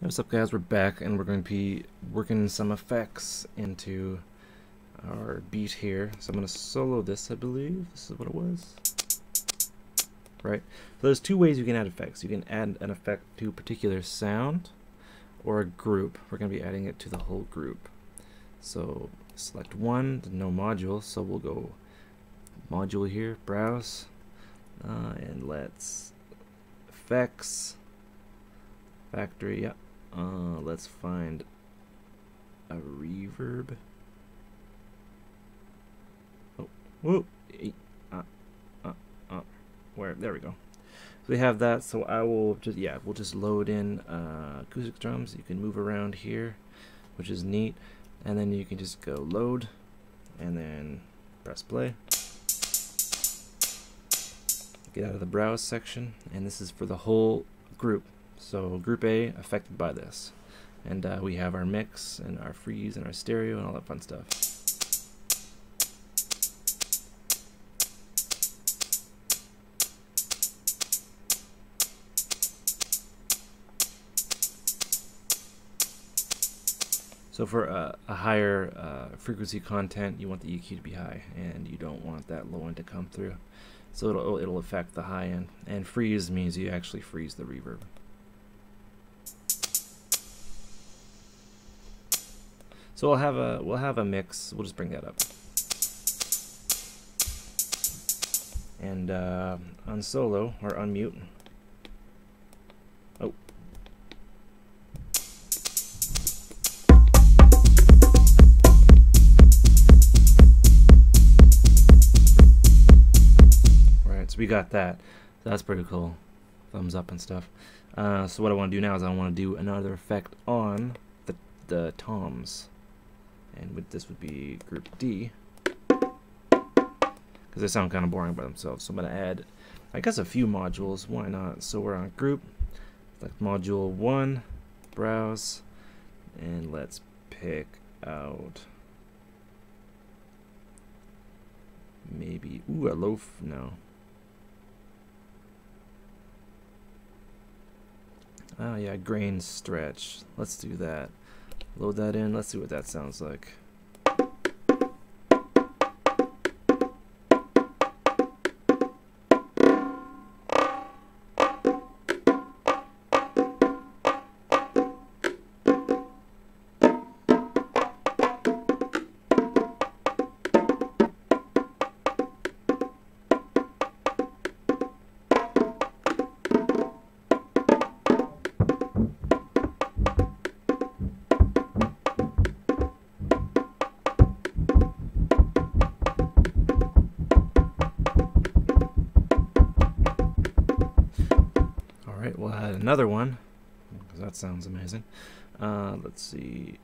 What's up, guys? We're back and we're going to be working some effects into our beat here. So I'm going to solo this, I believe. This is what it was. Right? So there's two ways you can add effects. You can add an effect to a particular sound or a group. We're going to be adding it to the whole group. So select one, no module. So we'll go module here, browse, and let's effects, factory, yeah. Let's find a reverb. Oh, whoa! Where? There we go. So we have that. So I will just, yeah, we'll just load in acoustic drums. You can move around here, which is neat. And then you can just go load, and then press play. Get out of the browse section, and this is for the whole group. So group A affected by this, and we have our mix and our freeze and our stereo and all that fun stuff. So for a higher frequency content, you want the EQ to be high, and you don't want that low end to come through. So it'll affect the high end. And freeze means you actually freeze the reverb. So we'll have a mix. We'll just bring that up. And unsolo or unmute. Oh. Right, so we got that. That's pretty cool. Thumbs up and stuff. So what I want to do now is I want to do another effect on the toms. And this would be group D, because they sound kind of boring by themselves. So I'm going to add, I guess, a few modules. Why not? So we're on group, select module 1, browse, and let's pick out maybe, ooh, a loaf, no. Oh yeah, grain stretch. Let's do that. Load that in. Let's see what that sounds like. We'll add another one because that sounds amazing. Let's see.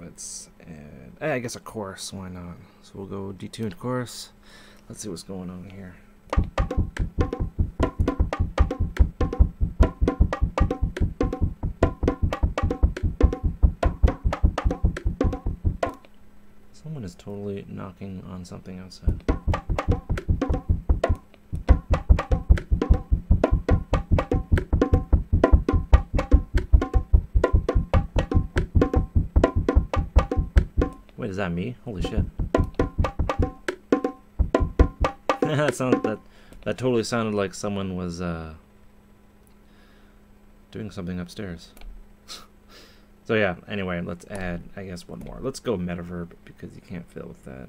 Let's add, I guess, a chorus. Why not? So we'll go detuned chorus. Let's see what's going on here. Someone is totally knocking on something outside. Wait, is that me? Holy shit. that totally sounded like someone was doing something upstairs. So yeah, anyway, let's add, I guess, one more. Let's go metaverb, because you can't fail with that.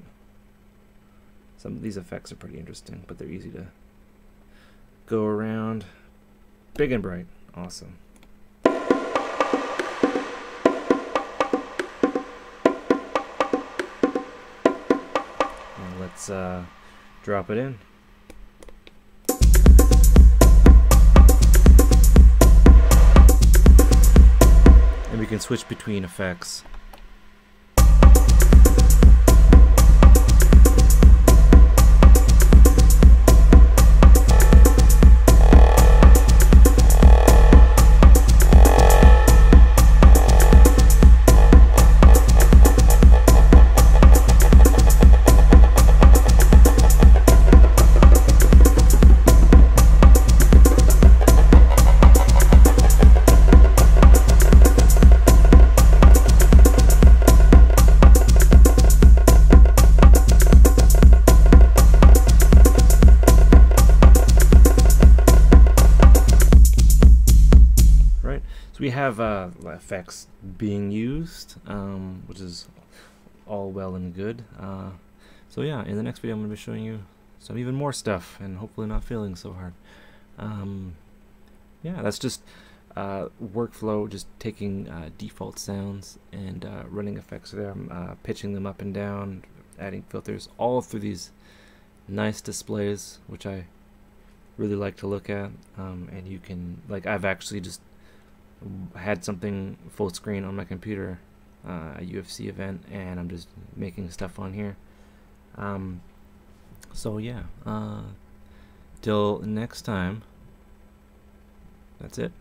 Some of these effects are pretty interesting, but they're easy to go around. Big and bright. Awesome. And let's drop it in. And we can switch between effects. have effects being used, which is all well and good. So yeah, in the next video I'm going to be showing you some even more stuff, and hopefully not failing so hard. Yeah, that's just workflow, just taking default sounds and running effects through them, pitching them up and down, adding filters, all through these nice displays, which I really like to look at. And you can, like, I've actually just had something full screen on my computer, a UFC event, and I'm just making stuff on here. So yeah, till next time, that's it.